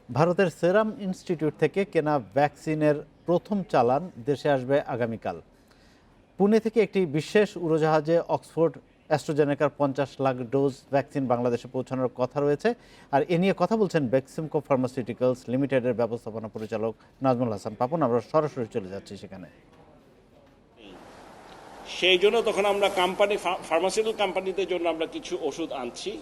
ভারতের Serum Institute থেকে কেনা ভ্যাকসিনের প্রথম চালান দেশে আসবে আগামীকাল। পুনে থেকে একটি বিশেষ উড়োজাহাজে অক্সফোর্ড অ্যাস্ট্রাজেনেকার 50 লাখ ডোজ ভ্যাকসিন বাংলাদেশে পৌঁছানোর কথা রয়েছে। আর এ নিয়ে কথা বলছেন বেক্সিমকো ফার্মাসিউটিক্যালস লিমিটেডের ব্যবস্থাপনা পরিচালক নাজমুল হাসান পাপন। আমরা সরাসরি চলে যাচ্ছি সেখানে। সেই জন্য তখন আমরা ফার্মাসিউটিক্যাল কোম্পানিদের জন্য আমরা কিছু ওষুধ আনছি।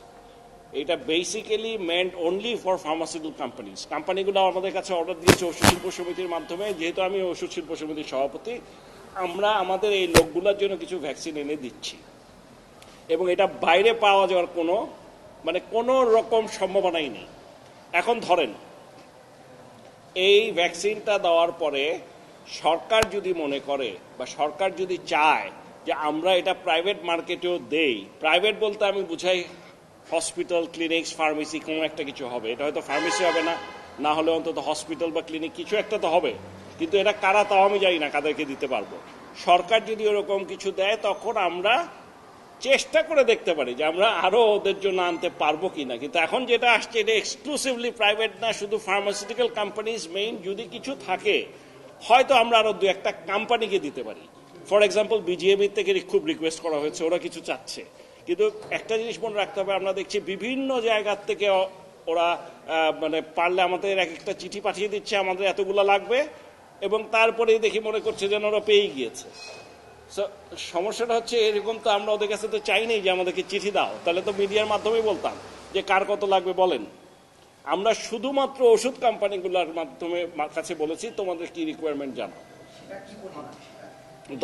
এটা basically meant only for pharmaceutical কোম্পানিগুলো আমাদের কাছে অর্ডার দিয়েছে ওষুধ শিল্প সমিতির মাধ্যমে। যেহেতু আমি ওষুধ শিল্প সমিতির সভাপতি, আমরা আমাদের এই লোকগুলোর জন্য কিছু ভ্যাকসিন এনে দিচ্ছি এবং এটা বাইরে পাওয়া যাওয়ার কোনো রকম সম্ভাবনাই নেই। এখন ধরেন এই ভ্যাকসিনটা দেওয়ার পরে সরকার যদি মনে করে বা সরকার যদি চায় যে আমরা এটা প্রাইভেট মার্কেটেও দেই, প্রাইভেট বলতে আমি বুঝাই হসপিটাল, ক্লিনিক্স, ফার্মেসি, কোনো একটা কিছু হবে। এটা হয়তো ফার্মেসি হবে না, না হলে অন্তত হসপিটাল বা ক্লিনিক কিছু একটা তো হবে, কিন্তু এটা কারা তাও আমি জানি না কাদেরকে দিতে পারবো। সরকার যদি ওরকম কিছু দেয় তখন আমরা চেষ্টা করে দেখতে পারি যে আমরা আরো ওদের জন্য আনতে পারবো কিনা। কিন্তু এখন যেটা আসছে এটা এক্সক্লুসিভলি প্রাইভেট না, শুধু ফার্মাসিউটিক্যাল কোম্পানিজ মেইন। যদি কিছু থাকে হয়তো আমরা আরো দু একটা কোম্পানিকে দিতে পারি। ফর এক্সাম্পল বিজিএমই থেকে খুব রিকোয়েস্ট করা হয়েছে, ওরা কিছু চাচ্ছে। কিন্তু একটা জিনিস মনে রাখতে হবে, আমরা দেখছি বিভিন্ন জায়গার থেকে ওরা পারলে আমাদের এক একটা চিঠি পাঠিয়ে দিচ্ছে আমাদের এতগুলো লাগবে, এবং তারপরেই দেখি মনে করছে যেন ওরা পেয়ে গিয়েছে। সমস্যাটা হচ্ছে এরকম, তো আমরা ওদের কাছে তো চাইনি যে আমাদেরকে চিঠি দাও, তাহলে তো মিডিয়ার মাধ্যমে বলতাম যে কার কত লাগবে বলেন। আমরা শুধুমাত্র ওষুধ কোম্পানিগুলোর মাধ্যমে কাছে বলেছি তোমাদের কি রিকোয়ারমেন্ট জানো।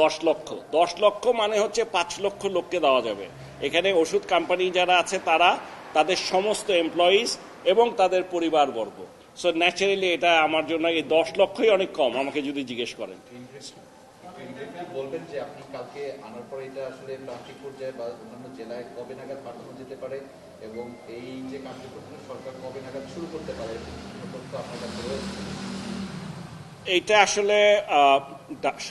10 লক্ষ 10 লক্ষ মানে হচ্ছে 5 লক্ষ লোককে দেওয়া যাবে। এখানে ওষুধ কোম্পানি যারা আছে তারা, তাদের সমস্ত এমপ্লয়িজ এবং তাদের পরিবারবর্গ। সো ন্যাচারালি এটা আমার জন্য এই 10 লক্ষই অনেক কম আমাকে যদি জিজ্ঞেস করেন। বলবেন যে আপনি কালকে আনার পরে এটা আসলে প্রান্তিক পর্যায়ে বা অন্যান্য জেলায় কবে নাগাদ পাঠানো যেতে পারে, এবং এই যে কার্যক্রম সরকার কবে নাগাদ শুরু করতে পারে আপনার কাছে রয়েছে? এইটা আসলে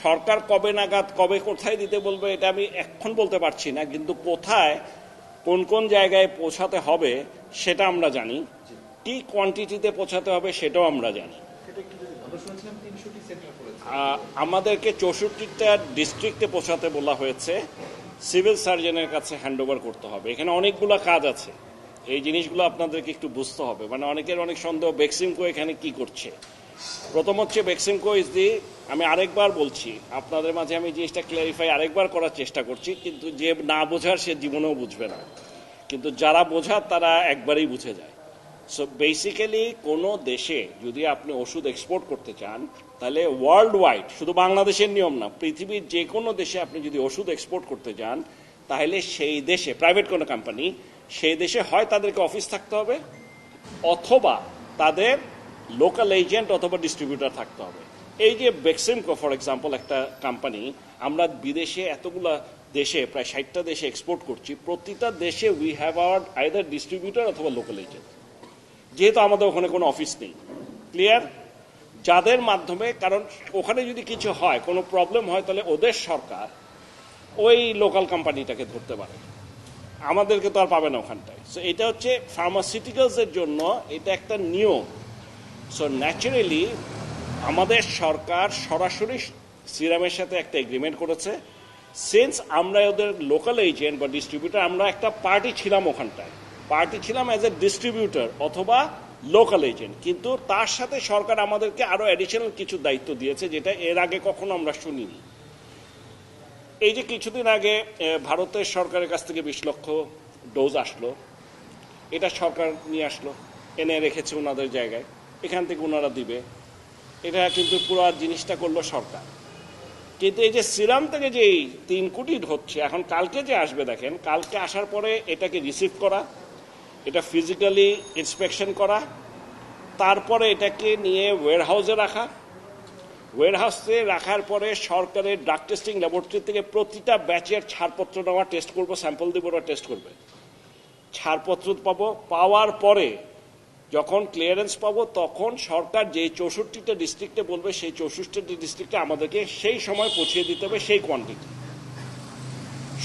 সরকার কবে নাগাদ কবে কোথায় দিতে বলবে এটা আমি এখন বলতে পারছি না, কিন্তু কোথায় কোন কোন জায়গায় পৌঁছাতে হবে সেটা আমরা জানি, কি কোয়ান্টিটিতে পৌঁছাতে হবে সেটাও আমরা জানি। আমাদেরকে 64টা ডিস্ট্রিক্টে পৌঁছাতে বলা হয়েছে, সিভিল সার্জনের কাছে হ্যান্ডওভার করতে হবে। এখানে অনেকগুলো কাজ আছে, এই জিনিসগুলো আপনাদেরকে একটু বুঝতে হবে। অনেকের অনেক সন্দেহ বেক্সিমকো এখানে কি করছে। প্রথম হচ্ছে বেক্সিমকো ইজ দি, আমি আরেকবার বলছি আপনাদের মাঝে, আমি জিনিসটা ক্লিয়ারিফাই আরেকবার করার চেষ্টা করছি, কিন্তু যে না বোঝার সে জীবনেও বুঝবে না, কিন্তু যারা বোঝার তারা একবারেই বুঝে যায়। সো বেসিক্যালি কোনো দেশে যদি আপনি ওষুধ এক্সপোর্ট করতে চান, তাহলে ওয়ার্ল্ড ওয়াইড, শুধু বাংলাদেশের নিয়ম না, পৃথিবীর যে কোনো দেশে আপনি যদি ওষুধ এক্সপোর্ট করতে চান, তাহলে সেই দেশে প্রাইভেট কোনো কোম্পানি, সেই দেশে হয় তাদেরকে অফিস থাকতে হবে, অথবা তাদের লোকাল এজেন্ট অথবা ডিস্ট্রিবিউটর থাকতে হবে। এই যে বেক্সিমকো ফর এক্সাম্পল একটা কোম্পানি, আমরা বিদেশে এতগুলা দেশে প্রায় 60টা দেশে এক্সপোর্ট করছি, প্রতিটা দেশে we have our either distributor অথবা লোকাল এজেন্ট, যেহেতু আমাদের ওখানে কোনো অফিস নেই। ক্লিয়ার? যাদের মাধ্যমে, কারণ ওখানে যদি কিছু হয়, কোনো প্রবলেম হয়, তাহলে ওদের সরকার ওই লোকাল কোম্পানিটাকে ধরতে পারে, আমাদেরকে তো আর পাবে না ওখানটায়। সো এটা হচ্ছে ফার্মাসিউটিক্যালসের জন্য এটা একটা নিয়ম। সো ন্যাচারালি আমাদের সরকার সরাসরি সিরামের সাথে একটা এগ্রিমেন্ট করেছে। সিন্স আমরা ওদের লোকাল এজেন্ট বা ডিস্ট্রিবিউটর, আমরা একটা পার্টি ছিলাম ওখানটায়, পার্টি ছিলাম অ্যাজ এ ডিস্ট্রিবিউটর অথবা লোকাল এজেন্ট, কিন্তু তার সাথে সরকার আমাদেরকে আরো অ্যাডিশনাল কিছু দায়িত্ব দিয়েছে, যেটা এর আগে কখনো আমরা শুনিনি। এই যে কিছুদিন আগে ভারতের সরকারের কাছ থেকে 20 লক্ষ ডোজ আসলো, এটা সরকার নিয়ে আসলো, এনে রেখেছে ওনাদের জায়গায়, এখান থেকে ওনারা দিবে। এটা কিন্তু পুরো জিনিসটা করলো সরকার। কিন্তু এই যে সিরাম থেকে যে 3 কোটি হচ্ছে, এখন কালকে যে আসবে, দেখেন কালকে আসার পরে এটাকে রিসিভ করা, এটা ফিজিক্যালি ইন্সপেকশন করা, তারপরে এটাকে নিয়ে ওয়্যারহাউসে রাখা, ওয়্যারহাউসে রাখার পরে সরকারের ড্রাগ টেস্টিং ল্যাবরেটরি থেকে প্রতিটা ব্যাচের ছাড়পত্র নেওয়া, টেস্ট করবো, স্যাম্পল দিব, ওরা টেস্ট করবে, ছাড়পত্র পাবো, পাওয়ার পরে যখন ক্লিয়ারেন্স পাবো তখন সরকার যে 64টা ডিস্ট্রিক্টে বলবে সেই 64টা ডিস্ট্রিক্টে আমাদেরকে সেই সময় পৌঁছে দিতে হবে সেই কোয়ান্টিটি।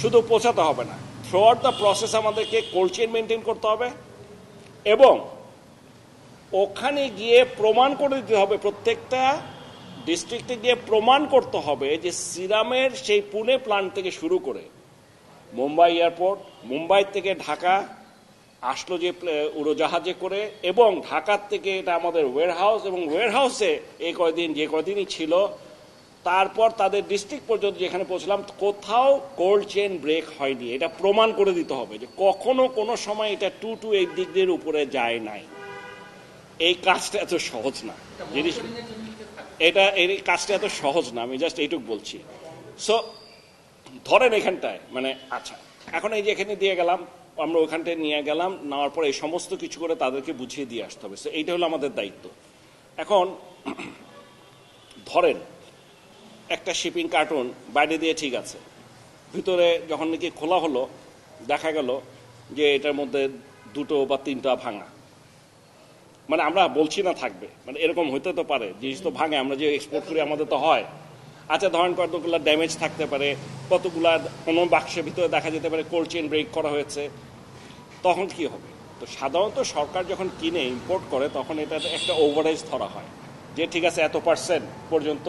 শুধু পৌঁছাতে হবে না, থ্রু আউট দ্য প্রসেস আমাদেরকে কোল্ড চেইন মেনটেন করতে হবে, এবং ওখানে গিয়ে প্রমাণ করে দিতে হবে, প্রত্যেকটা ডিস্ট্রিক্টে গিয়ে প্রমাণ করতে হবে যে সিরামের সেই পুনে প্ল্যান্ট থেকে শুরু করে মুম্বাই এয়ারপোর্ট, মুম্বাই থেকে ঢাকা আসলো যে উড়োজাহাজে করে, এবং ঢাকার থেকে এটা আমাদের ওয়্যারহাউস, এবং ওয়্যারহাউসে এই কয়দিন যে কয়দিনই ছিল, তারপর তাদের ডিস্ট্রিক্ট পর্যন্ত যেখানে পৌঁছলাম কোথাও কোল্ড চেইন ব্রেক হয়নি। এটা প্রমাণ করে দিতে হবে যে কখনো কোনো সময় এটা 228 ডিগ্রির উপরে যায় নাই। এই কাজটা এত সহজ না জিনিস, এই কাজটা এত সহজ না, আমি জাস্ট এইটুকু বলছি। সো ধরেন এখানটায় মানে আচ্ছা, এখন এই যে এখানে দিয়ে গেলাম, আমরা ওখানটায় নিয়ে গেলাম, নেওয়ার পর এই সমস্ত কিছু করে তাদেরকে বুঝিয়ে দিয়ে আসতে হবে। সো এইটা হলো আমাদের দায়িত্ব। এখন ধরেন একটা শিপিং কার্টুন বাইরে দিয়ে ঠিক আছে, ভিতরে যখন নাকি খোলা হলো দেখা গেল যে এটার মধ্যে 2টো বা 3টা ভাঙা। মানে আমরা বলছি না থাকবে, মানে এরকম হইতে তো পারে, জিনিস তো ভাঙে, আমরা যে এক্সপোর্ট করি আমাদের তো হয়। আচ্ছা ধরেন কতগুলো ড্যামেজ থাকতে পারে, কতগুলা কোনো বাক্সের ভিতরে দেখা যেতে পারে কোল্ড চেইন ব্রেক করা হয়েছে, তখন কি হবে? তো সাধারণত সরকার যখন কিনে ইম্পোর্ট করে তখন এটা একটা ওভারেজ ধরা হয় যে ঠিক আছে এত % পর্যন্ত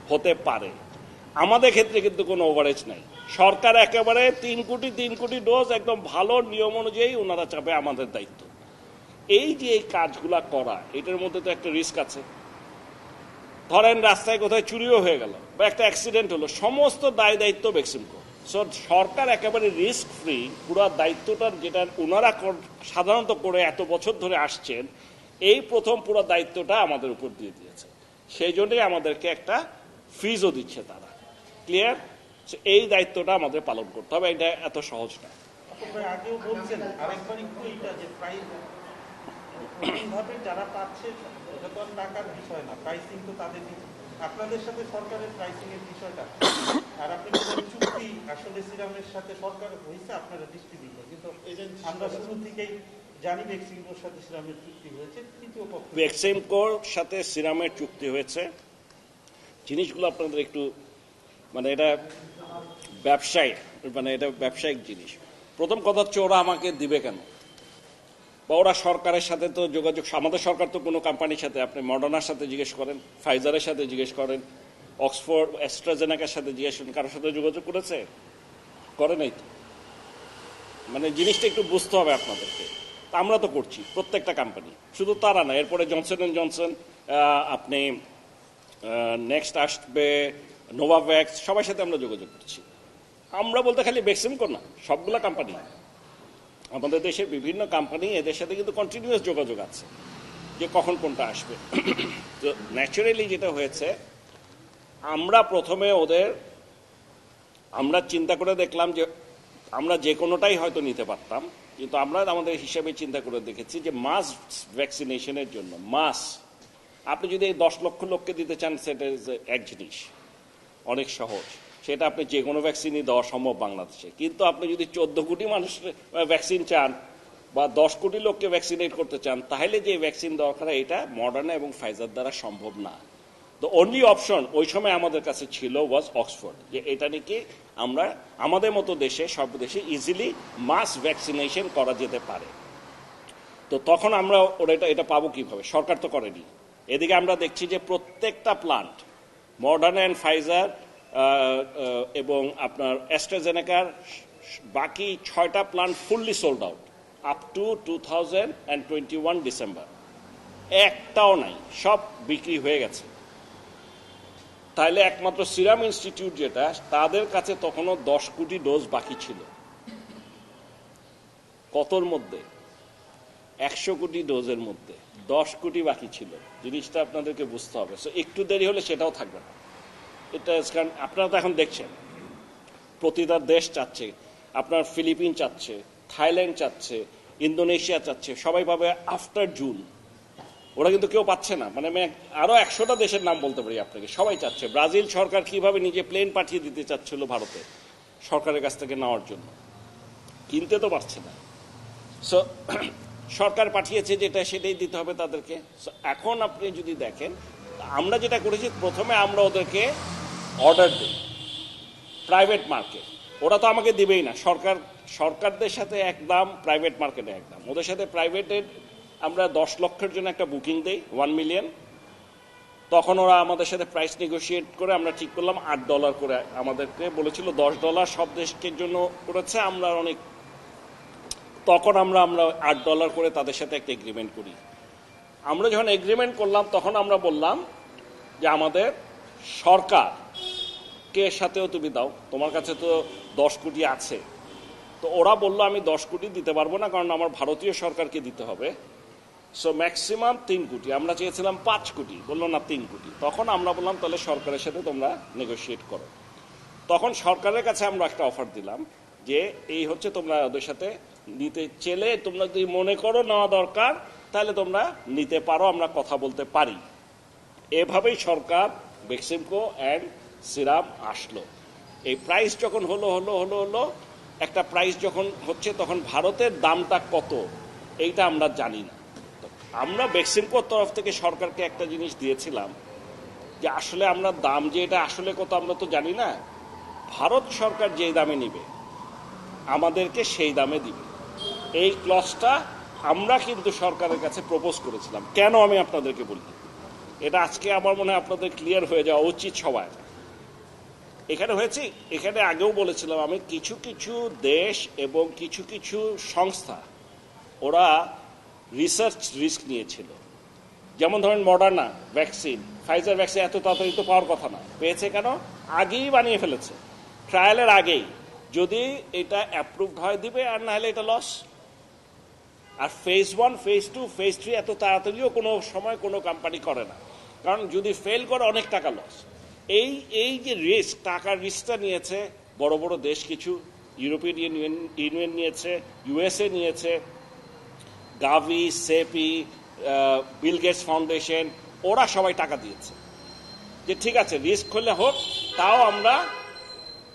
হতে পারে। আমাদের ক্ষেত্রে কিন্তু কোনো ওভারেজ নাই, সরকার একেবারে 3 কোটি ডোজ একদম ভালো নিয়ম অনুযায়ী ওনারা চাপে, আমাদের দায়িত্ব। এই যে এই কাজগুলা করা, এটার মধ্যে তো একটা রিস্ক আছে। ধরেন রাস্তায় কোথায় চুরিও হয়ে গেল বা একটা অ্যাক্সিডেন্ট হলো, সমস্ত দায় দায়িত্ব বেক্সিমকো। সো সরকার একেবারে রিস্ক ফ্রি পুরো দায়িত্বটার, যেটা ওনারা সাধারণত করে এত বছর ধরে আসছেন, এই প্রথম পুরো দায়িত্বটা আমাদের উপর দিয়ে দিয়েছে। সেই জন্যই আমাদেরকে একটা ফিজও দিচ্ছে তারা। ক্লিয়ার? এই দায়িত্বটা আমাদের পালন করতে হবে, এটা এত সহজ না। আগেও বলছেন আরেকবার একটু এটা যে প্রাইস ভাবে যারা পাচ্ছে এটা তো আর টাকার বিষয় না, প্রাইসিং তো তাদের, আপনাদের সাথে সরকারের প্রাইসিং এর বিষয়টা। আর আপনি চুক্তি আসলে সিরামের সাথে সরকার হয়েছে, আপনারা ডিস্ট্রিবিউটর, কিন্তু আমরা শুরু থেকেই জানি বেক্সিমকোর সাথে সিরামের চুক্তি হয়েছে, তৃতীয় পক্ষ বেক্সিমকোর সাথে সিরামের চুক্তি হয়েছে। জিনিসগুলো আপনাদের একটু মানে এটা ব্যবসায়িক, মানে এটা ব্যবসায়িক জিনিস। প্রথম কথা হচ্ছে ওরা আমাকে দিবে কেন, বা ওরা সরকারের সাথে তো যোগাযোগ, আমাদের সরকার তো কোনো কোম্পানির সাথে, আপনি মডার্নার সাথে জিজ্ঞেস করেন, ফাইজারের সাথে জিজ্ঞেস করেন, অক্সফোর্ড অ্যাস্ট্রাজেনেকার সাথে জিজ্ঞেস করেন, কারোর সাথে যোগাযোগ করেছে? করে নাই তো। মানে জিনিসটা একটু বুঝতে হবে আপনাদেরকে। তা আমরা তো করছি প্রত্যেকটা কোম্পানি, শুধু তারা না, এরপরে জনসন অ্যান্ড জনসন, আপনি নেক্সট আসবে নোভাভ্যাক্স, সবার সাথে আমরা যোগাযোগ করছি। আমরা বলতে খালি বেক্সিমকো না, সবগুলা কোম্পানি, আমাদের দেশের বিভিন্ন কোম্পানি, এদের সাথে কিন্তু কন্টিনিউয়াস যোগাযোগ আছে যে কখন কোনটা আসবে। তো ন্যাচারালি যেটা হয়েছে, আমরা প্রথমে আমরা চিন্তা করে দেখলাম যে আমরা যে কোনোটাই হয়তো নিতে পারতাম, কিন্তু আমরা আমাদের হিসাবে চিন্তা করে দেখেছি যে মাস ভ্যাকসিনেশনের জন্য আপনি যদি 10 লক্ষ লোককে দিতে চান, সেটা এক জিনিস, অনেক সহজ, সেটা আপনি যে কোনো ভ্যাকসিনই দেওয়া সম্ভব বাংলাদেশে। কিন্তু আপনি যদি 14 কোটি মানুষের ভ্যাকসিন চান বা 10 কোটি লোককে ভ্যাকসিনেট করতে চান, তাহলে যে ভ্যাকসিন দরকার এটা মডার্না এবং ফাইজার দ্বারা সম্ভব না। দ্য অনলি অপশন ওই সময় আমাদের কাছে ছিল ওয়াজ অক্সফোর্ড, যে এটা নাকি আমরা আমাদের মতো দেশে, সব দেশে ইজিলি মাস ভ্যাকসিনেশন করা যেতে পারে। তো তখন আমরা এটা পাবো কিভাবে? সরকার তো করেনি। এদিকে আমরা দেখছি যে প্রত্যেকটা প্লান্ট, মডার্না অ্যান্ড ফাইজার এবং আপনার অ্যাস্ট্রাজেনেকার বাকি 6টা plant fully sold out up to 2021 December. একটাও নাই, সব বিক্রি হয়ে গেছে। তাহলে একমাত্র সিরাম ইনস্টিটিউট যেটা, তাদের কাছে তখনও 10 কোটি ডোজ বাকি ছিল। কতর মধ্যে? 100 কোটি ডোজের মধ্যে 10 কোটি বাকি ছিল। জিনিসটা আপনাদেরকে বুঝতে হবে। সো একটু দেরি হলে সেটাও থাকবে না। এটা কারণ আপনারা তো এখন দেখছেন প্রতিটা দেশ চাচ্ছে, আপনার ফিলিপিন চাচ্ছে, থাইল্যান্ড চাচ্ছে, ইন্দোনেশিয়া চাচ্ছে, সবাই পাবে আফটার জুন। ওরা কিন্তু কেউ পাচ্ছে না। মানে আমি আরো 100টা দেশের নাম বলতে পারি আপনাকে, সবাই চাচ্ছে। ব্রাজিল সরকার কিভাবে নিজে প্লেন পাঠিয়ে দিতে চাচ্ছিল ভারতে সরকারের কাছ থেকে নেওয়ার জন্য, কিনতে তো পারছে না। সো সরকার পাঠিয়েছে যেটা, সেটাই দিতে হবে তাদেরকে। এখন আপনি যদি দেখেন, আমরা যেটা করেছি, প্রথমে আমরা ওদেরকে অর্ডার দিই প্রাইভেট মার্কেট। ওরা তো আমাকে দিবেই না, সরকারদের সাথে এক দাম, প্রাইভেট মার্কেটে এক দাম। ওদের সাথে প্রাইভেটের আমরা 10 লক্ষের জন্য একটা বুকিং দেই, 1 মিলিয়ন। তখন ওরা আমাদের সাথে প্রাইস নেগোশিয়েট করে আমরা ঠিক করলাম $8 করে, আমাদেরকে বলেছিল $10 সব দেশের জন্য করেছে, আমরা অনেক, তখন আমরা $8 করে তাদের সাথে একটা এগ্রিমেন্ট করি। আমরা যখন এগ্রিমেন্ট করলাম তখন আমরা বললাম যে আমাদের সরকারকে সাথেও তুমি দাও, তোমার কাছে তো 10 কোটি আছে। তো ওরা বললো আমি 10 কোটি দিতে পারবো না, কারণ আমার ভারতীয় সরকারকে দিতে হবে, সো ম্যাক্সিমাম 3 কোটি। আমরা চেয়েছিলাম 5 কোটি, বললো না 3 কোটি। তখন আমরা বললাম তাহলে সরকারের সাথে তোমরা নেগোশিয়েট করো। তখন সরকারের কাছে আমরা একটা অফার দিলাম যে এই হচ্ছে, তোমরা ওদের সাথে নিতে চেলে, তোমরা যদি মনে করো নেওয়া দরকার তাহলে তোমরা নিতে পারো, আমরা কথা বলতে পারি। এভাবেই সরকার বেক্সিমকো অ্যান্ড সিরাম আসলো। এই প্রাইস যখন হলো একটা প্রাইস যখন হচ্ছে, তখন ভারতের দামটা কত এইটা আমরা জানি না। আমরা বেক্সিমকোর তরফ থেকে সরকারকে একটা জিনিস দিয়েছিলাম যে আসলে আমরা দাম যে এটা আসলে কত আমরা তো জানি না, ভারত সরকার যে দামে নিবে আমাদেরকে সেই দামে দিবে। এই ক্লজটা আমরা কিন্তু সরকারের কাছে প্রপোজ করেছিলাম। কেন আমি আপনাদেরকে বলি, এটা আজকে আমার মনে হয় আপনাদের ক্লিয়ার হয়ে যাওয়া উচিত সবার। এখানে হয়েছে, এখানে আগেও বলেছিলাম আমি, কিছু কিছু দেশ এবং কিছু কিছু সংস্থা ওরা রিসার্চ রিস্ক নিয়েছিল। যেমন ধরেন মডার্না ভ্যাকসিন, ফাইজার ভ্যাকসিন এত তাড়াতাড়ি তো পাওয়ার কথা না, পেয়েছে কেন? আগেই বানিয়ে ফেলেছে, ট্রায়ালের আগেই। যদি এটা অ্যাপ্রুভড হয় দিবে, আর না হলে এটা লস। আর ফেজ 1, ফেজ 2, ফেজ 3 এত তাড়াতাড়িও কোনো সময় কোনো কোম্পানি করে না, কারণ যদি ফেল করে অনেক টাকা লস। এই যে রিস্ক, টাকার রিস্কটা নিয়েছে বড় বড় দেশ কিছু, ইউরোপিয়ান ইউনিয়ন নিয়েছে, ইউএসএ নিয়েছে, গাভি, সেপি, বিল গেটস ফাউন্ডেশন, ওরা সবাই টাকা দিয়েছে যে ঠিক আছে রিস্ক হলে হোক, তাও আমরা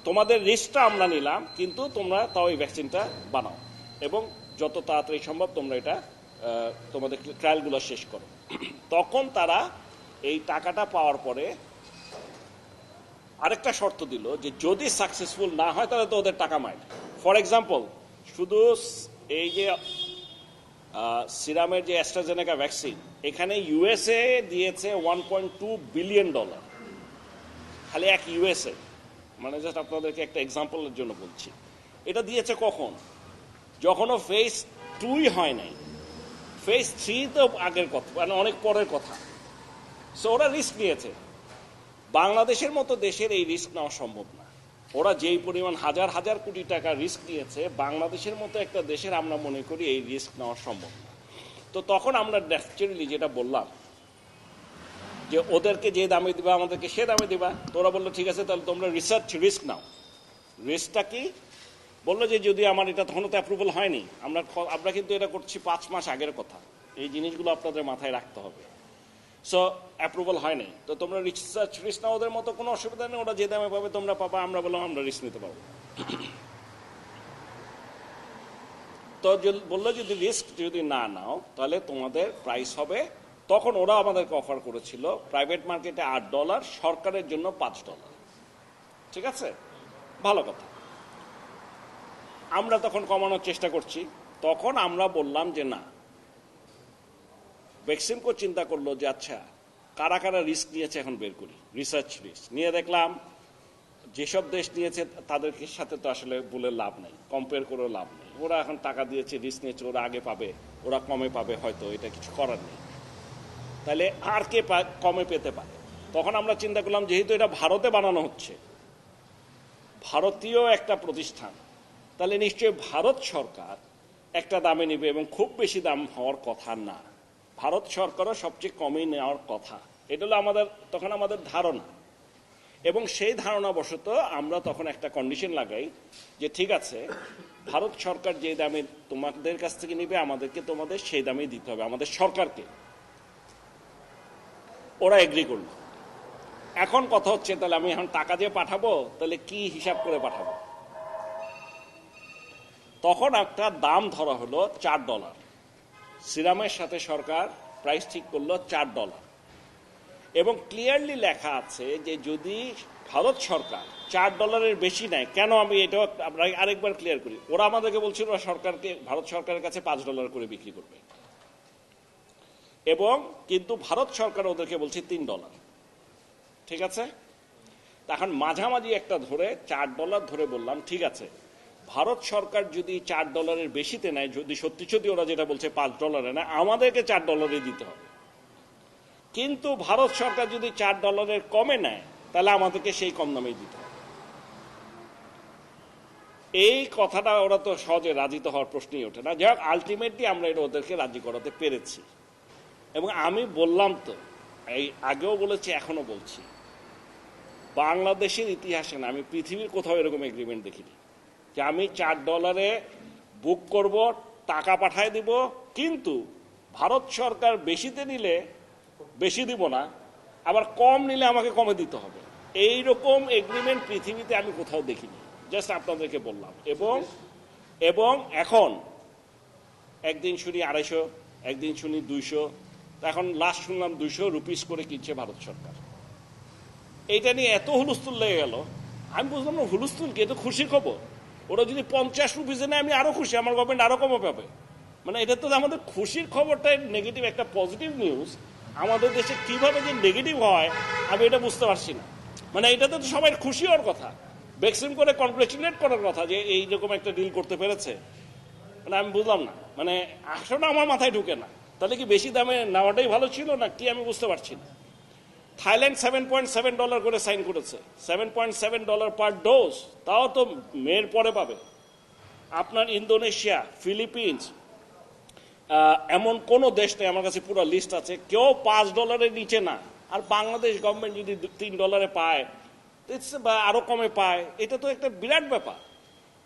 তোমাদের রিস্কটা আমরা নিলাম, কিন্তু তোমরা তাও এই ভ্যাকসিনটা বানাও এবং যত তাড়াতাড়ি সম্ভব তোমরা এটা তোমাদের ট্রায়ালগুলো শেষ করো। তখন তারা এই টাকাটা পাওয়ার পরে আরেকটা শর্ত দিল যে যদি সাকসেসফুল না হয় তাহলে তো ওদের টাকা মাইন। ফর এক্সাম্পল, শুধু এই যে সিরামের যে অ্যাস্ট্রাজেনেকা ভ্যাকসিন, এখানে ইউএসএ দিয়েছে $1.2 বিলিয়ন, খালি এক ইউএসএ। মানে জাস্ট আপনাদেরকে একটা এক্সাম্পলের জন্য বলছি। এটা দিয়েছে কখন? যখনও ফেজ 2 হয় নাই, ফেজ 3 তো আগের কথা, মানে অনেক পরের কথা। সো ওরা রিস্ক নিয়েছে। বাংলাদেশের মতো দেশের এই রিস্ক নেওয়া সম্ভব না। ওরা যেই পরিমাণ হাজার হাজার কোটি টাকা রিস্ক নিয়েছে, বাংলাদেশের মতো একটা দেশের আমরা মনে করি এই রিস্ক নেওয়া সম্ভব না। তো তখন আমরা ন্যাচারালি যেটা বললাম যে ওদেরকে যে দামে দিবা আমাদেরকে সে দামে দিবা। তো ওরা বললো ঠিক আছে, তাহলে তোমরা রিসার্চ রিস্ক নাও। রিস্কটা কি? বললো যে যদি আমার এটা তখন তো অ্যাপ্রুভাল হয়নি, আমরা কিন্তু এটা করছি 5 মাস আগের কথা, এই জিনিসগুলো আপনাদের মাথায় রাখতে হবে। সো অ্যাপ্রুভাল হয় নাই, তো তোমরা রিসার্চ রিস্ক নাও, ওদের মতো কোনো অসুবিধা নেই, ওরা যে দামে পাবে তোমরা পাবা। আমরা বললাম আমরা রিস্ক নিতে পারবো। তো বললো যদি রিস্ক যদি না নাও তাহলে তোমাদের প্রাইস হবে, তখন ওরা আমাদেরকে অফার করেছিল প্রাইভেট মার্কেটে $8, সরকারের জন্য $5। ঠিক আছে, ভালো কথা। আমরা তখন কমানোর চেষ্টা করছি। তখন আমরা বললাম যে না, বেক্সিমকো চিন্তা করলো যে আচ্ছা কারা কারা রিস্ক নিয়েছে এখন বের করি। রিসার্চ রিস্ক নিয়ে দেখলাম যেসব দেশ নিয়েছে তাদের সাথে তো আসলে বলে লাভ নেই, কম্পেয়ার করেও লাভ নেই। ওরা এখন টাকা দিয়েছে, রিস্ক নিয়েছে, ওরা আগে পাবে, ওরা কমে পাবে, হয়তো এটা কিছু করার নেই। তাহলে আর কে কমে পেতে পারে? তখন আমরা চিন্তা করলাম যেহেতু এটা ভারতে বানানো হচ্ছে, ভারতীয় একটা প্রতিষ্ঠান, তাহলে নিশ্চয়ই ভারত সরকার একটা দামে নেবে এবং খুব বেশি দাম হওয়ার কথা না। ভারত সরকারও সবচেয়ে কমই নেওয়ার কথা। এটা হলো তখন আমাদের ধারণা। এবং সেই ধারণা বশত আমরা তখন একটা কন্ডিশন লাগাই যে ঠিক আছে, ভারত সরকার যে দামে তোমাদের কাছ থেকে নিবে আমাদেরকে তোমাদের সেই দামেই দিতে হবে, আমাদের সরকারকে। ওরা এগ্রি করলো। এখন কথা হচ্ছে তাহলে আমি এখন টাকা দিয়ে পাঠাবো, তাহলে কি হিসাব করে পাঠাবো? তখন একটা দাম ধরা হলো $4। সিরামের সাথে সরকার প্রাইস ঠিক করলো $4 এবং ক্লিয়ারলি লেখা আছে যে যদি ভারত সরকার $4 বেশি নেয়, কেন আমি এটা আমরা আরেকবার ক্লিয়ার করি। ওরা আমাদেরকে বলছিল ভারত সরকারের কাছে $5 করে বিক্রি করবে। এবং কিন্তু ভারত সরকার ওদেরকে বলছে $3, ঠিক আছে। এখন মাঝামাঝি একটা ধরে $4 ধরে বললাম ঠিক আছে, ভারত সরকার যদি $4 বেশিতে নেয়, যদি সত্যি সত্যি ওরা যেটা বলছে $5 নেয়, আমাদেরকে $4 দিতে হবে। কিন্তু ভারত সরকার যদি $4 কমে নেয়, তাহলে আমাদেরকে সেই কম দামেই দিতে হবে। এই কথাটা ওরা তো সহজে রাজি তো হওয়ার প্রশ্নই ওঠে না। যাই হোক, আলটিমেটলি আমরা এটা ওদেরকে রাজি করাতে পেরেছি। এবং আমি বললাম তো, এই আগেও বলেছি, এখনো বলছি, বাংলাদেশের ইতিহাসে না, আমি পৃথিবীর কোথাও এরকম এগ্রিমেন্ট দেখিনি যে আমি $4 বুক করব, টাকা পাঠায় দিব, কিন্তু ভারত সরকার বেশিতে নিলে বেশি দিব না, আবার কম নিলে আমাকে কমে দিতে হবে। এইরকম এগ্রিমেন্ট পৃথিবীতে আমি কোথাও দেখিনি, জাস্ট আপনাদেরকে বললাম। এবং এখন একদিন শুনি 250, একদিন শুনি 200, এখন লাস্ট শুনলাম 200 রুপিস করে কিনছে ভারত সরকার। এইটা নিয়ে এত হুলস্থুল লেগে গেল, আমি বুঝলাম না হুলস্থুল কি, এত খুশির খবর। ওরা যদি 50 রুপিসে নেয় আমি আরো খুশি, আমার গভর্নমেন্ট আরো কমে পাবে। মানে এটা তো আমাদের খুশির খবরটাই নেগেটিভ, একটা পজিটিভ নিউজ। আমাদের দেশে কিভাবে যে নেগেটিভ হয় আমি এটা বুঝতে পারছি না। মানে এটাতে তো সবাই খুশি হওয়ার কথা, বেক্সিম করে কনগ্রেচুলেট করার কথা যে এইরকম একটা ডিল করতে পেরেছে। মানে আমি বুঝলাম না, মানে আসলে আমার মাথায় ঢুকে না। তাহলে কি বেশি দামে নেওয়াটাই ভালো ছিল না কি, আমি বুঝতে পারছি না। থাইল্যান্ড $7.7 করে সাইন করেছে, $7.7 পার ডোজ, তাও তো মের পরে পাবে। আপনার ইন্দোনেশিয়া, ফিলিপিন্স, এমন কোন দেশ নেই, আমার কাছে পুরো লিস্ট আছে, কেউ $5 নিচে না। আর বাংলাদেশ গভর্নমেন্ট যদি $3 পায়, বা আরো কমে পায়, এটা তো একটা বিরাট ব্যাপার।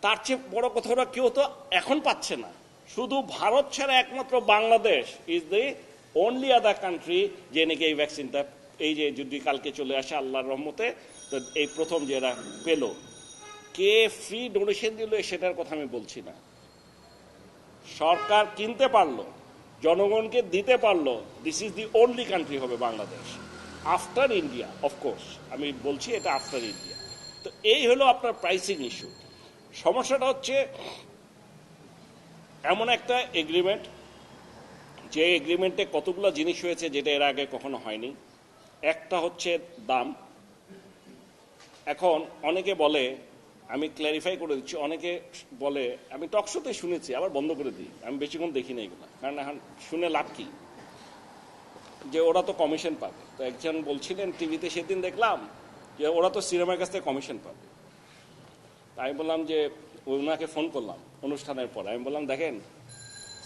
তার চেয়ে বড় কথা, ওরা কেউ তো এখন পাচ্ছে না। শুধু ভারত ছাড়া একমাত্র Bangladesh is the only other country যে নাকি এই ভ্যাকসিনটা, এই যে যদি কালকে চলে আসে আল্লাহর রহমতে, তো এই প্রথম যে এরা পেল। কে ফ্রি ডোনেশন দিল সেটার কথা আমি বলছি না, সরকার কিনতে পারলো, জনগণকে দিতে পারলো। This is the only country হবে বাংলাদেশ, আফটার ইন্ডিয়া, অফকোর্স আমি বলছি এটা আফটার ইন্ডিয়া। তো এই হলো আপনার প্রাইসিং ইস্যু। সমস্যাটা হচ্ছে এমন একটা এগ্রিমেন্ট, যে এগ্রিমেন্টে কতগুলো জিনিস হয়েছে যেটা এর আগে কখনো হয়নি। একটা হচ্ছে দাম। এখন অনেকে বলে, আমি ক্ল্যারিফাই করে দিচ্ছি, অনেকে বলে, আমি টকশোতে শুনেছি, আবার বন্ধ করে দিই, আমি বেশিক্ষণ দেখি না এগুলো, কারণ এখন শুনে লাভ কি, যে ওরা তো কমিশন পাবে। তো একজন বলছিলেন টিভিতে, সেদিন দেখলাম যে ওরা তো সিনেমার কাছ থেকে কমিশন পাবে। আমি বললাম যে, ওনাকে ফোন করলাম অনুষ্ঠানের পর, আমি বললাম দেখেন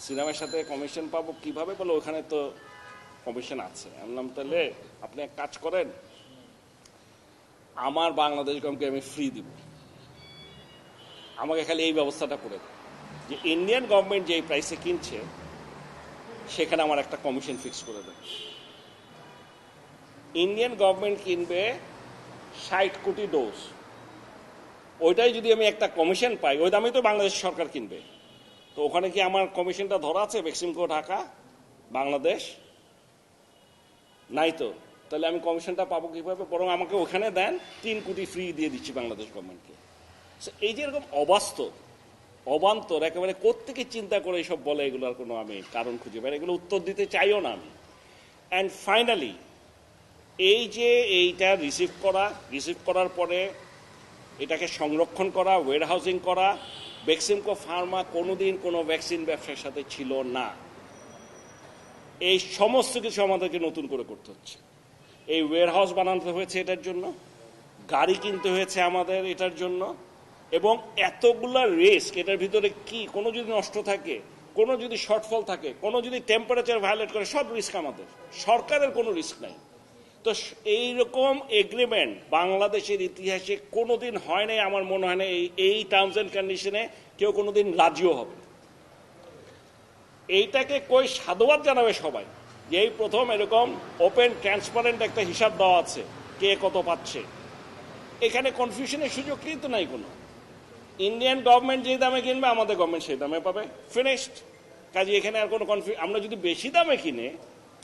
সিনেমার সাথে কমিশন পাবো কিভাবে, বলে ওখানে তো কমিশন আছে। আমি বললাম তাহলে আপনি এক কাজ করেন, আমার বাংলাদেশ গমকে আমি ফ্রি দিব, আমাকে খালি এই ব্যবস্থাটা করে দেন যে ইন্ডিয়ান গভর্নমেন্ট যে প্রাইসে কিনছে সেখানে আমার একটা কমিশন ফিক্স করে দেন। ইন্ডিয়ান গভর্নমেন্ট কিনবে 60 কোটি ডোজ, ওইটাই যদি আমি একটা কমিশন পাই, ওই দামে তো বাংলাদেশ সরকার কিনবে। তো ওখানে কি আমার কমিশনটা ধরা আছে? ভ্যাকসিনকো ঢাকা বাংলাদেশ নাই তো, তাহলে আমি কমিশনটা পাবো কিভাবে? বরং আমাকে ওখানে দেন, 3 কোটি ফ্রি দিয়ে দিচ্ছি বাংলাদেশ গভর্নমেন্টকে। এই যে এরকম অবাস্তব, অবান্তর, একেবারে কোত্থেকে চিন্তা করে এসব বলে, এগুলোর কোনো আমি কারণ খুঁজে পাই, এগুলো উত্তর দিতে চাইও না আমি। অ্যান্ড ফাইনালি এই যে এইটা রিসিভ করার পরে এটাকে সংরক্ষণ করা, ওয়্যার হাউজিং করা, বেক্সিমকো ফার্মা কোনোদিন কোনো ভ্যাকসিন ব্যবসার সাথে ছিল না। এই সমস্ত কিছু আমাদেরকে নতুন করে করতে হচ্ছে। এই ওয়্যার হাউস বানাতে হয়েছে এটার জন্য, গাড়ি কিনতে হয়েছে আমাদের এটার জন্য, এবং এতগুলা রিস্ক এটার ভিতরে। কি কোনো যদি নষ্ট থাকে, কোনো যদি শর্টফল থাকে, কোনো যদি টেম্পারেচার ভায়োলেট করে, সব রিস্ক আমাদের, সরকারের কোনো রিস্ক নাই। তো এইরকম এগ্রিমেন্ট বাংলাদেশের ইতিহাসে কোনোদিন হয় নাই, আমার মনে হয় না এই টার্মস অ্যান্ড কন্ডিশনে কেউ কোনোদিন রাজিও হবে। এইটাকে কই সাধুবাদ জানাবে সবাই, যে এই প্রথম এরকম ওপেন ট্রান্সপারেন্ট একটা হিসাব দেওয়া আছে, কে কত পাচ্ছে। এখানে কনফিউশনের সুযোগ কিন্তু নাই কোনো। ইন্ডিয়ান গভর্নমেন্ট যে দামে কিনবে, আমাদের গভর্নমেন্ট সেই দামে পাবে, ফিনিশড। কাজে এখানে আর কোনো আমরা যদি বেশি দামে কিনে,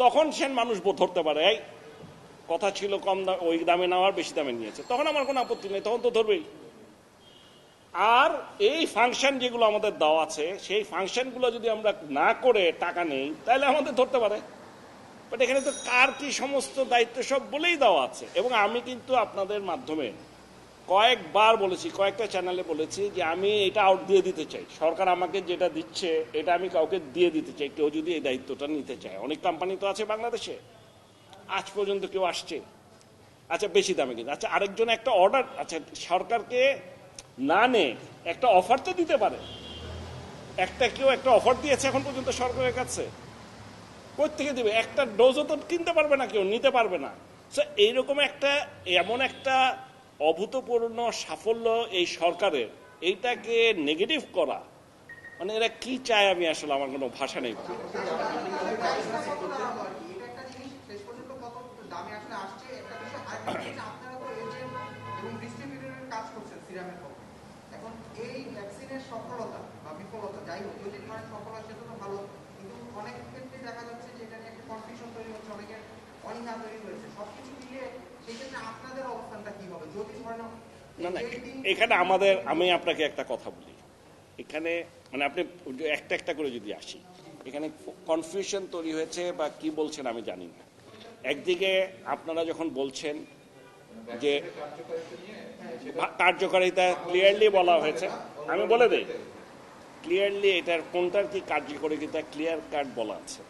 তখন সেন মানুষ ধরতে পারে, এই কথা ছিল কম দাম, ওই দামে নেওয়ার বেশি দামে নিয়েছে, তখন আমার কোনো আপত্তি নেই, তখন তো ধরবেই। আর এই ফাংশন যেগুলো আমাদের দেওয়া আছে, সেই ফাংশনগুলো যদি আমরা না করে টাকা নেই, তাহলে আমাদের ধরতে পারে। বাট এখানে তো কার কি সমস্ত দায়িত্ব সব বলেই দেওয়া আছে। এবং আমি কিন্তু আপনাদের মাধ্যমে কয়েকবার বলেছি, কয়েকটা চ্যানেলে বলেছি যে আমি এটা আউট দিয়ে দিতে চাই, সরকার আমাকে যেটা দিচ্ছে এটা আমি কাউকে দিয়ে দিতে চাই, কেউ যদি এই দায়িত্বটা নিতে চায়। অনেক কোম্পানি তো আছে বাংলাদেশে, আজ পর্যন্ত কেউ আসছে আচ্ছা বেশি দামে কিনে, আচ্ছা আরেকজন একটা অর্ডার, আচ্ছা সরকারকে না নে একটা অফার তো দিতে পারে। কেউ একটা অফার দিয়েছে এখন পর্যন্ত সরকারের কাছে? কোথেকে দিবে? একটা ডোজও তো কিনতে পারবে না, কেউ নিতে পারবে না। সো এইরকম এমন একটা অভূতপূর্ণ সাফল্য এই সরকারের, এইটাকে নেগেটিভ করা, মানে এরা কি চায় আমি আসলে আমার কোনো ভাষা নেই। এখন এই ভ্যাকসিনের সফলতা বা বিফলতা যাই হোক, যদি ধরেন সফল হয় সেটা তো ভালো, কিন্তু অনেক ক্ষেত্রে দেখা যাচ্ছে যে এটা নিয়ে একটা কনফিউশন তৈরি হচ্ছে, অনেকের অনীহা তৈরি হয়েছে। সবকিছু মিলিয়ে সেই ক্ষেত্রে আপনাদের অবস্থানটা কি হবে? যদি ধরেন না এখানে আমি আপনাকে একটা কথা বলি, এখানে মানে আপনি একটা করে যদি আসি, এখানে কনফিউশন তৈরি হয়েছে বা কি বলছেন আমি জানি না। একদিকে আপনারা যখন বলছেন যে কার্যকারিতা ক্লিয়ারলি বলা হয়েছে, আমি বলে দিই ক্লিয়ারলি এটার কোনটার কি কার্যকারিতা ক্লিয়ার কাট বলা আছে।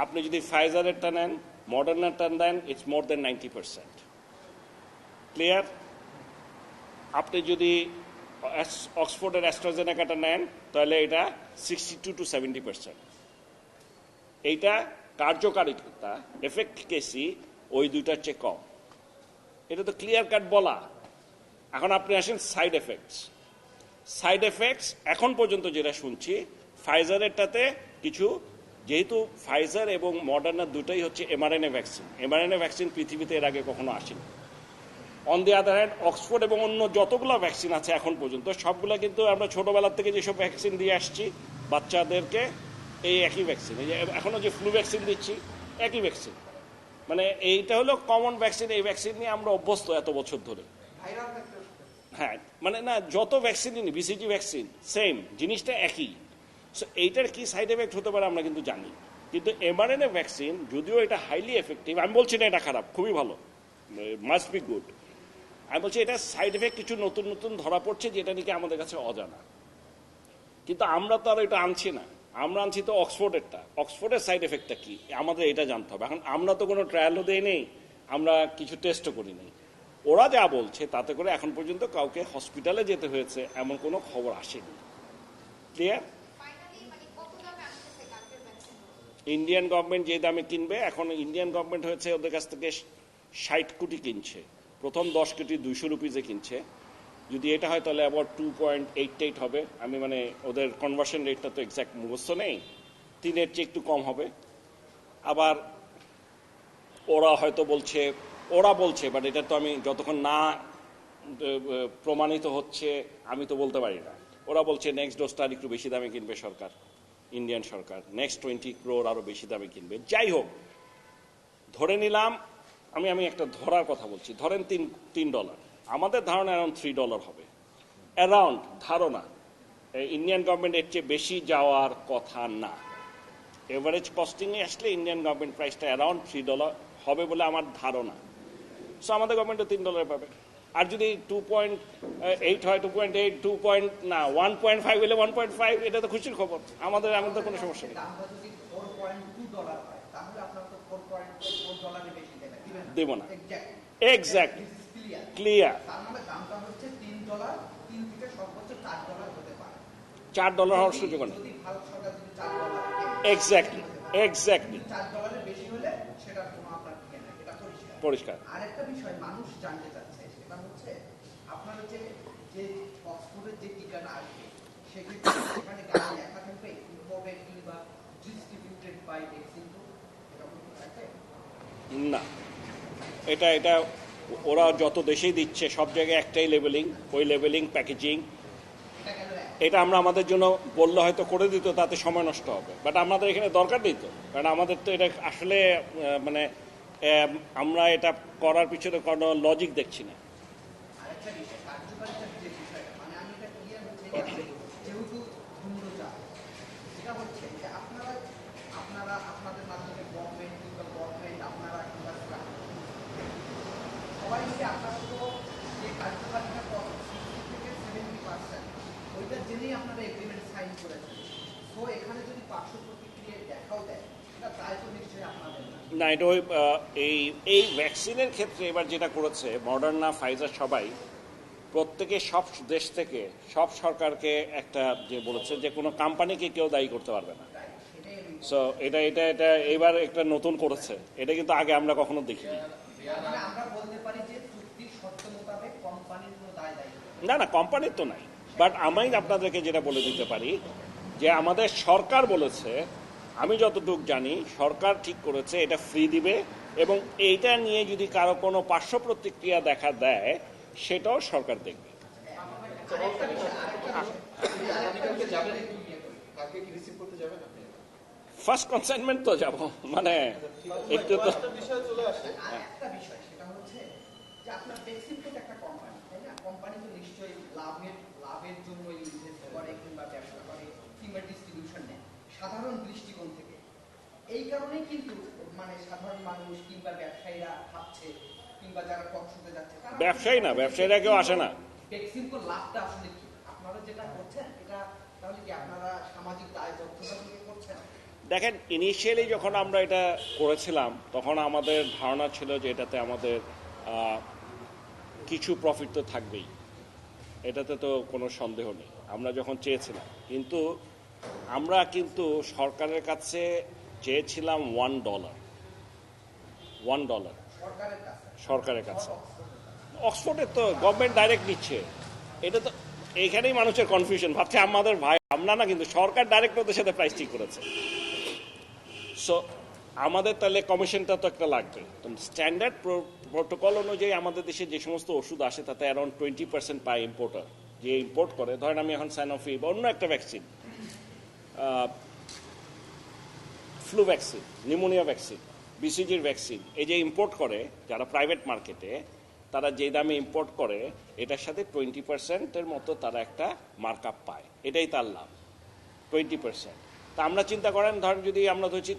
আপনি যদি ফাইজারেরটা নেন, মডার্নারটা নেন, ইটস মোর দেন 90% ক্লিয়ার। আপনি যদি অক্সফোর্ডের অ্যাস্ট্রাজেনেকাটা নেন তাহলে এটা 62 to 70%। এইটা কার্যকারিতা এফেক্টিকেসি ওই দুইটার চেয়ে কম, এটা তো ক্লিয়ার কাট বলা। এখন আপনি আসেন সাইড এফেক্টস এখন পর্যন্ত যেটা শুনছি ফাইজারেরটাতে কিছু, যেহেতু ফাইজার এবং মডার্না দুটোই হচ্ছে এমআরএনএ ভ্যাকসিন পৃথিবীতে এর আগে কখনো আসেনি। On the other hand Oxford এবং অন্য যতগুলো ভ্যাকসিন আছে এখন পর্যন্ত সবগুলো কিন্তু আমরা ছোটবেলার থেকে যেসব ভ্যাকসিন দিয়ে আসছি বাচ্চাদেরকে, এই একই ভ্যাকসিন, এই যে এখনো যে ফ্লু ভ্যাকসিন দিচ্ছি একই ভ্যাকসিন, মানে এইটা হলো কমন ভ্যাকসিন। এই ভ্যাকসিন নিয়ে আমরা অভ্যস্ত এত বছর ধরে। হ্যাঁ মানে না, যত ভ্যাকসিনই নি, বিসিজি ভ্যাকসিন সেম জিনিসটা একই। সো এইটার কি সাইড এফেক্ট হতে পারে আমরা কিন্তু জানি, কিন্তু এমআরএনএ ভ্যাকসিন যদিও এটা হাইলি এফেক্টিভ, আমি বলছি না এটা খারাপ, খুবই ভালো, মাস্ট বি গুড। আমি বলছি এটা সাইড এফেক্ট কিছু নতুন নতুন ধরা পড়ছে যেটা নাকি আমাদের কাছে অজানা, কিন্তু আমরা তো আর এটা আনছি না, আমরা আনছি তো অক্সফোর্ডের সাইড এফেক্টটা কি আমাদের এটা জানতে হবে। এখন আমরা তো কোনো ট্রায়ালও দেই নেই, আমরা কিছু টেস্টও করি নাই। ওরা যা বলছে তাতে করে এখন পর্যন্ত কাউকে হসপিটালে যেতে হয়েছে এমন কোনো খবর আসেনি। ক্লিয়ার? ইন্ডিয়ান গভর্নমেন্ট যে দামে কিনবে, এখন ইন্ডিয়ান গভর্নমেন্ট হয়েছে ওদের কাছ থেকে 60 কোটি কিনছে, প্রথম 10 কোটি 200 রুপিজে কিনছে। যদি এটা হয় তাহলে আবার 2.88 হবে। আমি মানে ওদের কনভার্সন রেটটা তো এক্স্যাক্ট মুখস্থ নেই, 3-এর চেয়ে একটু কম হবে। আবার ওরা বলছে বাট এটা তো আমি যতক্ষণ না প্রমাণিত হচ্ছে আমি তো বলতে পারি না। ওরা বলছে নেক্সট ডোজটা আর একটু বেশি দামে কিনবে সরকার, ইন্ডিয়ান সরকার নেক্সট 20 crore আরো বেশি দামে কিনবে। যাই হোক, ধরে নিলাম, আমি একটা ধরার কথা বলছি, ধরেন $3, আমাদের ধারণা অ্যারাউন্ড $3 হবে, অ্যারাউন্ড ধারণা। ইন্ডিয়ান গভর্নমেন্ট এর চেয়ে বেশি যাওয়ার কথা না। এভারেজ কস্টিংয়ে আসলে ইন্ডিয়ান গভর্নমেন্ট প্রাইসটা অ্যারাউন্ড $3 হবে বলে আমার ধারণা। সো আমাদের গভর্নমেন্টও $3 পাবে। আর যদি 2.8 হয়, 2.8, 1.5 হলে 1.5, এটা তো খুশির খবর, আমাদের কোনো সমস্যা নেই। দেব না, এক্স্যাক্টলি ক্লিয়ার। $4 হওয়ার সুযোগ নেই। এক্স্যাক্টলি পরিষ্কার। আরেকটা বিষয় মানুষ জানতে চাচ্ছে, সেটা হচ্ছে আপনারা যে অক্সফোর্ডের যে টিকাটা আসবে সেখানে গাড়ি লেখা থাকবে ইম্পোর্টেড কিংবা ডিস্ট্রিবিউটেড বাই এক্সিনো, এরকম থাকে না। এটা ওরা যত দেশেই দিচ্ছে সব জায়গায় একটাই লেবেলিং, ওই লেবেলিং প্যাকেজিং। এটা আমরা আমাদের জন্য বললে হয়তো করে দিত, তাতে সময় নষ্ট হবে, বাট আমাদের এখানে দরকার নেই তো, কারণ আমাদের তো এটা আসলে মানে আমরা এটা করার পিছনে কোনো লজিক দেখছি না। আপনাদের মাধ্যমে গভর্নমেন্ট কিংবা যে আপনারা তো যে কার্যকারিতা কম 60 থেকে 70%, ওইটা জেনেই আপনারা এগ্রিমেন্ট সাইন করেছেন। তো এখানে যদি পার্শ্ব প্রতিক্রিয়া দেখাও দেয়, এটা দায়িত্ব নিশ্চয়ই আপনাদের না। না, এটা ওই এই ভ্যাকসিনের ক্ষেত্রে এবার যেটা করেছে মডার্না, ফাইজার সবাই প্রত্যেকে সব দেশ থেকে সব সরকারকে একটা যে বলেছে যে কোনো কোম্পানিকে কেউ দায়ী করতে পারবে না। সো এটা এটা এটা এবার একটা নতুন করেছে, এটা কিন্তু আগে আমরা কখনো দেখিনি। মানে আমরা বলতে পারি যে চুক্তির শর্ত মোতাবেক কোম্পানির কোনো দায় দায়িত্ব না না, কোম্পানির তো নাই, বাট আমি আপনাদেরকে যেটা বলে দিতে পারি যে আমাদের সরকার বলেছে, আমি যতটুকু জানি সরকার ঠিক করেছে এটা ফ্রি দিবে, এবং এইটা নিয়ে যদি কারো কোনো পার্শ্ব প্রতিক্রিয়া দেখা দেয় সেটাও সরকার দেখবে। আগামীকালকে যাবেন, কালকে কি রিসিভ করতে যাবেন আপনি? ফার্স্ট কনসাইনমেন্ট তো যাব, মানে একটু তো আর একটা বিষয়, সেটা হচ্ছে যে আপনার বেক্সিমকো একটা কোম্পানি, তাই না? কোম্পানি তো নিশ্চয়ই লাভের জন্য ইনভেস্ট করে কিংবা ব্যবসা করে কিংবা ডিস্ট্রিবিউশন নেয় সাধারণ দৃষ্টিকোণ থেকে। এই কারণেই কিন্তু মানে সাধারণ মানুষ কিংবা ব্যবসায়ীরা ভাবছে কিংবা যারা টকশোতে যাচ্ছে, ব্যবসায়ী না, ব্যবসায়ীরা কেউ আসে না। বেক্সিমকোর লাভটা আসলে কি? আপনারা যেটা করছেন এটা তাহলে কি আপনারা সামাজিক দায়বদ্ধতা থেকে করছেন? দেখেন, ইনিশিয়ালি যখন আমরা এটা করেছিলাম তখন আমাদের ধারণা ছিল যে এটাতে আমাদের কিছু প্রফিট তো থাকবেই, এটাতে তো কোনো সন্দেহ নেই, আমরা যখন চেয়েছিলাম। কিন্তু আমরা কিন্তু সরকারের কাছে চেয়েছিলাম $1, সরকারের কাছে সরকারের কাছে। অক্সফোর্ডের তো গভর্নমেন্ট ডাইরেক্ট নিচ্ছে, এটা তো এইখানেই মানুষের কনফিউশন, ভাবছে আমাদের ভাই আমরা না, কিন্তু সরকার ডাইরেক্ট ওদের সাথে প্রাইস ঠিক করেছে। সো আমাদের তাহলে কমিশনটা তো একটা লাগবে। তো স্ট্যান্ডার্ড প্রোটোকল অনুযায়ী আমাদের দেশে যে সমস্ত ওষুধ আসে তাতে অ্যারাউন্ড 20% পায় ইম্পোর্টার, যে ইম্পোর্ট করে। ধরেন আমি এখন সাইনোফি বা অন্য একটা vaccine, flu vaccine, pneumonia vaccine, বিসিজির ভ্যাকসিন, এই যে ইম্পোর্ট করে যারা প্রাইভেট মার্কেটে, তারা যে দামে ইম্পোর্ট করে এটার সাথে 20%-এর মতো তারা একটা মার্কআপ পায়, এটাই তার লাভ, 20%। তা আমরা চিন্তা করেন, ধরেন যদি আমরা ধরছি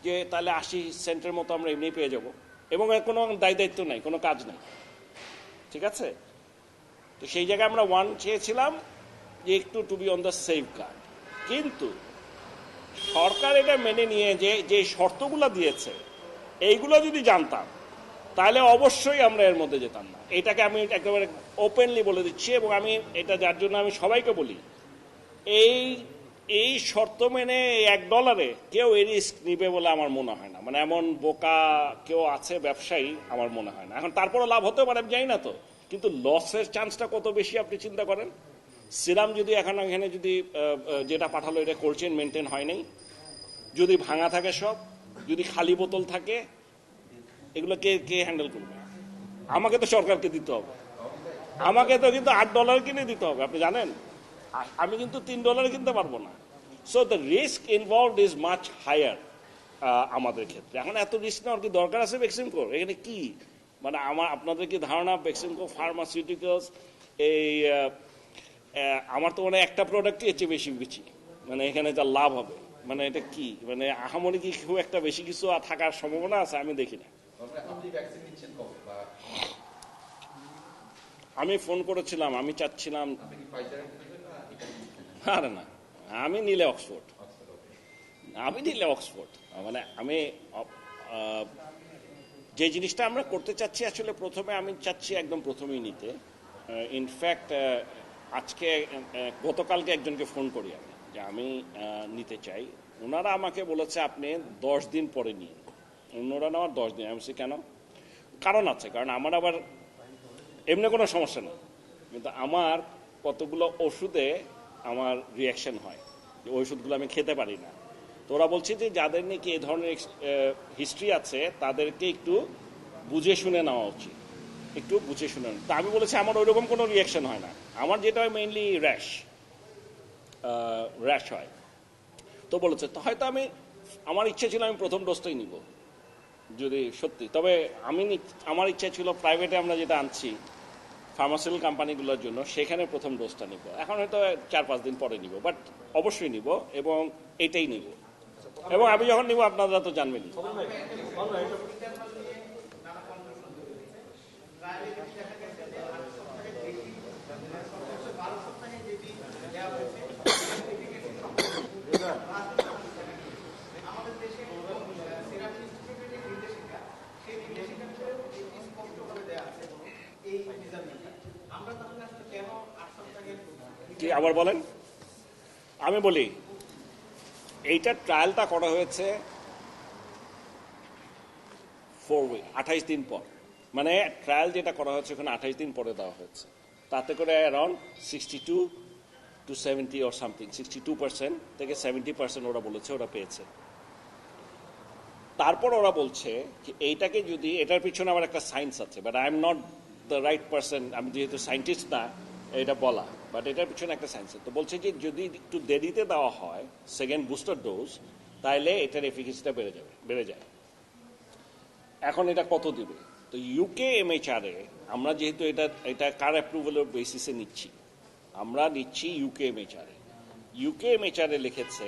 যে তাহলে 80 সেন্টের মতো আমরা এমনি পেয়ে যাব, এবং এর কোনো দায়িত্ব নাই, কোনো কাজ নেই, ঠিক আছে? তো সেই জায়গায় আমরা 1 চেয়েছিলাম যে একটু to be on the safeguard. কিন্তু সরকার এটা মেনে নিয়ে যে শর্তগুলো দিয়েছে এইগুলো যদি জানতাম তাহলে অবশ্যই আমরা এর মধ্যে যেতাম না। এটাকে আমি একেবারে ওপেনলি বলে দিচ্ছি, এবং আমি এটা যার জন্য আমি সবাইকে বলি, এই শর্ত মেনে $1 কেউ এই রিস্ক নিবে বলে আমার মনে হয় না। মানে এমন বোকা কেউ আছে ব্যবসায়ী আমার মনে হয় না। এখন তারপরে লাভ হতে পারে আমি জানি না তো, কিন্তু লসের চান্সটা কত বেশি আপনি চিন্তা করেন। সিরাম যদি এখন এখানে যদি যেটা পাঠালো এটা কোল্ড চেইন মেনটেন হয় নাই, যদি ভাঙা থাকে সব, যদি খালি বোতল থাকে, এগুলো কে হ্যান্ডেল করবে? আমাকে তো সরকারকে দিতে হবে, আমাকে তো কিন্তু $8 কিনে দিতে হবে, আপনি জানেন। আমি কিন্তু $3 কিনতে পারবো না। So the risk involved is much higher আমাদের ক্ষেত্রে। এখন এত রিস্ক নেওয়ার কি দরকার আছে বেক্সিমকোর? এখানে কি মানে আপনাদের কি ধারণা বেক্সিমকো ফার্মাসিউটিক্যালস আমার তো মানে একটা প্রোডাক্টই এর চেয়ে বেশি বেশি, মানে এখানে যা লাভ হবে, মানে এটা কি মানে আহামরি কি খুব একটা বেশি কিছু থাকার সম্ভাবনা আছে? আমি দেখি না। আপনি ভ্যাকসিন নিচ্ছেন কবে? বা আমি ফোন করেছিলাম, আমি চাচ্ছিলাম, আপনি কি ফাইজারের নেবেন না ইটালি নিচ্ছেন? আরে না, আমি নিলে অক্সফোর্ড, মানে আমি যে জিনিসটা আমরা করতে চাচ্ছি আসলে প্রথমে আমি চাচ্ছি একদম প্রথমেই নিতে। ইনফ্যাক্ট আজকে গতকালকে একজনকে ফোন করি আমি যে আমি নিতে চাই, ওনারা আমাকে বলেছে আপনি 10 দিন পরে নিন। অন্যরা নেওয়ার 10 দিন। আমি বলছি কেন? কারণ আছে, কারণ আমার আবার এমনি কোনো সমস্যা নেই, কিন্তু আমার কতগুলো ওষুধে আমার রিয়াকশন হয়, যে ওষুধগুলো আমি খেতে পারি না। তো ওরা বলছে যে যাদের নাকি এই ধরনের হিস্ট্রি আছে তাদেরকে একটু বুঝে শুনে নেওয়া উচিত, একটু বুঝে শুনে। তা আমি বলেছি আমার ওইরকম কোনো রিয়াকশন হয় না, আমার যেটা হয় মেইনলি র্যাশ হয়। তো বলেছে তো হয়তো আমার ইচ্ছা ছিল আমি প্রথম ডোজটাই নিব যদি সত্যি, তবে আমার ইচ্ছা ছিল প্রাইভেটে আমরা যেটা আনছি ফার্মাসিউটিক্যাল কোম্পানিগুলোর জন্য সেখানে প্রথম ডোজটা নিব। এখন হয়তো 4-5 দিন পরে নিব, বাট অবশ্যই নিব এবং এটাই নিব, এবং আমি যখন নিব আপনারা তো জানবেনই। কি আবার বলেন? আমি বলি এইটা ট্রায়ালটা করা হয়েছে 28 দিন পর, মানে ট্রায়াল যেটা করা হয়েছে ওখানে 28 দিন পরে দেওয়া হয়েছে, তাতে করে অ্যারাউন্ড 62 to 70 or something, 62% থেকে 70% ওরা বলেছে ওরা পেয়েছে। তারপর ওরা বলছে যে এইটাকে যদি, এটার পিছনে আমার একটা সায়েন্স আছে, but I am not the right person, আমি যেহেতু সায়েন্টিস্ট না এটা বলা, বাট এটার পিছনে একটা সায়েন্স আছে। তো বলছে যে যদি একটু দেরিতে দেওয়া হয় সেকেন্ড বুস্টার ডোজ, তাহলে এটার এফিকেসিটা বেড়ে যায়। এখন এটা কত দিবে? তো ইউকে এমএইচআরে আমরা যেহেতু এটা কার অ্যাপ্রুভালের বেসিসে নিচ্ছি, আমরা নিচ্ছি ইউকে এমএইচআরে। ইউকে এমএইচআরে লিখেছে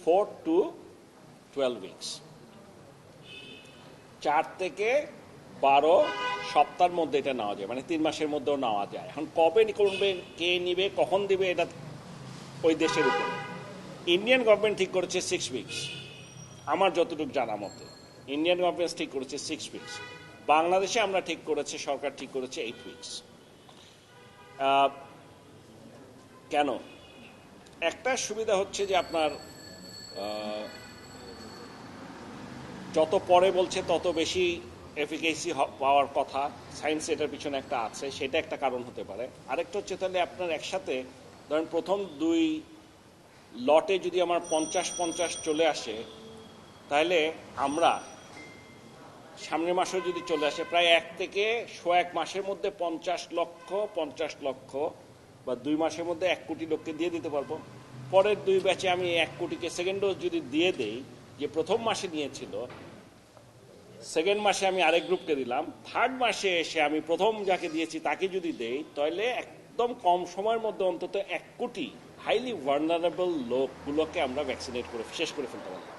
4 to 12 উইকস, 4 থেকে 12 সপ্তাহের মধ্যে এটা নেওয়া যায়, মানে 3 মাসের মধ্যেও নেওয়া যায়। এখন কবে করবে, কে নিবে, কখন দিবে, এটা ওই দেশের উপরে। ইন্ডিয়ান গভর্নমেন্ট ঠিক করেছে 6 উইকস, আমার যতটুকু জানা মতে ইন্ডিয়ান গভর্নমেন্ট ঠিক করেছে 6 উইকস। বাংলাদেশে আমরা ঠিক করেছে, সরকার ঠিক করেছে 8 উইকস। কেন? একটা সুবিধা হচ্ছে যে আপনার যত পরে বলছে তত বেশি এফিকেসি পাওয়ার কথা, সায়েন্স এটার পিছনে একটা আছে, সেটা একটা কারণ হতে পারে। আরেকটা হচ্ছে তাহলে আপনার একসাথে ধরেন প্রথম 2 লটে যদি আমার 50-50 চলে আসে, তাহলে আমরা সামনের মাসেও যদি চলে আসে প্রায় 1 থেকে 1 মাসের মধ্যে 50 লক্ষ বা 2 মাসের মধ্যে 1 কোটি লোককে দিয়ে দিতে পারবো। পরের 2 ব্যাচে আমি 1 কোটিকে সেকেন্ড ডোজ যদি দিয়ে দেই, যে প্রথম মাসে নিয়েছিল, সেকেন্ড মাসে আমি আরেক গ্রুপকে দিলাম, থার্ড মাসে এসে আমি প্রথম যাকে দিয়েছি তাকে যদি দেই, তাহলে একদম কম সময়ের মধ্যে অন্তত 1 কোটি হাইলি ভালনারেবল লোকগুলোকে আমরা ভ্যাকসিনেট করে শেষ করে ফেলতে পারবো।